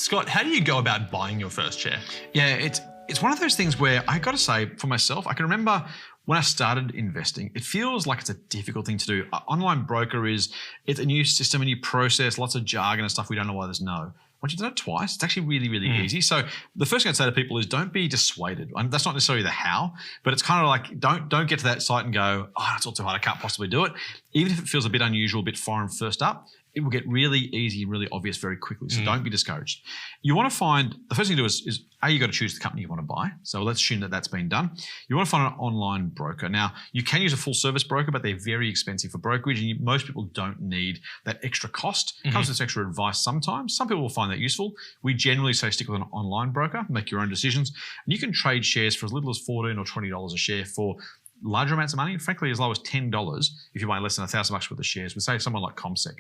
Scott, how do you go about buying your first share? Yeah, it's one of those things where I got to say for myself, I can remember when I started investing, it feels like it's a difficult thing to do. Online broker it's a new system, a new process, lots of jargon and stuff we don't know why there's no. Once you've done it twice, it's actually really, really easy. So the first thing I'd say to people is don't be dissuaded. And that's not necessarily the how, but it's kind of like don't get to that site and go, oh, that's all too hard, I can't possibly do it. Even if it feels a bit unusual, a bit foreign first up, it will get really easy and really obvious very quickly. So don't be discouraged. You want to find, the first thing to do is you got to choose the company you want to buy. So let's assume that that's been done. You want to find an online broker. Now, you can use a full service broker, but they're very expensive for brokerage and most people don't need that extra cost. It comes with extra advice sometimes. Some people will find that useful. We generally say stick with an online broker, make your own decisions. And you can trade shares for as little as $14 or $20 a share for larger amounts of money, frankly, as low as $10 if you buy less than $1,000 worth of shares. We say someone like ComSec.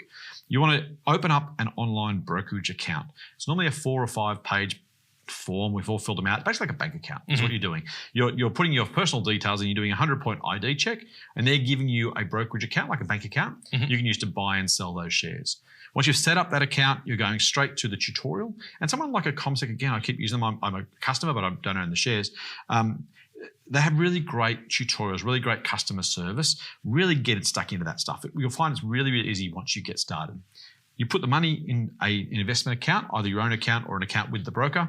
You want to open up an online brokerage account. It's normally a 4 or 5 page form. We've all filled them out. Basically like a bank account is what you're doing. You're putting your personal details and you're doing a 100-point ID check and they're giving you a brokerage account, like a bank account, you can use to buy and sell those shares. Once you've set up that account, you're going straight to the tutorial. And someone like a ComSec, again, I keep using them. I'm a customer, but I don't own the shares. They have really great tutorials, really great customer service. Really get it stuck into that stuff. You'll find it's really, really easy once you get started. You put the money in an investment account, either your own account or an account with the broker.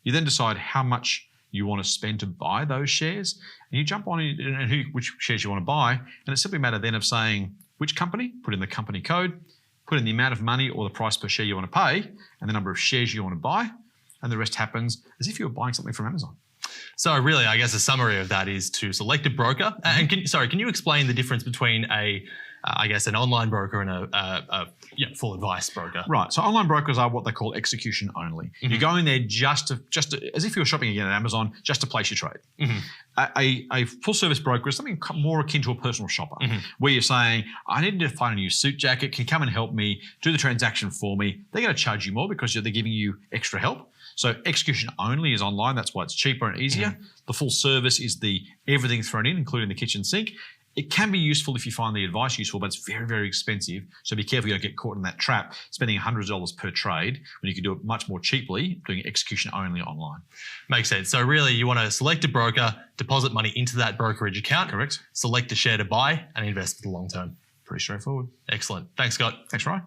You then decide how much you want to spend to buy those shares. And you jump on and which shares you want to buy. And it's simply a matter then of saying which company, put in the company code, put in the amount of money or the price per share you want to pay, and the number of shares you want to buy. And the rest happens as if you were buying something from Amazon. So really, I guess a summary of that is to select a broker. And can you explain the difference between an online broker and a full advice broker? Right. So online brokers are what they call execution only. You go in there just to, as if you were shopping again at Amazon, just to place your trade. A full service broker is something more akin to a personal shopper, where you're saying, I need to find a new suit jacket, can you come and help me, do the transaction for me. They're going to charge you more because they're giving you extra help. So execution only is online. That's why it's cheaper and easier. The full service is the everything thrown in, including the kitchen sink. It can be useful if you find the advice useful, but it's very, very expensive. So be careful you don't get caught in that trap, spending $100 per trade when you can do it much more cheaply, doing execution only online. Makes sense. So really you want to select a broker, deposit money into that brokerage account. Correct. Select a share to buy and invest for the long term. Pretty straightforward. Excellent. Thanks, Scott. Thanks, Ryan.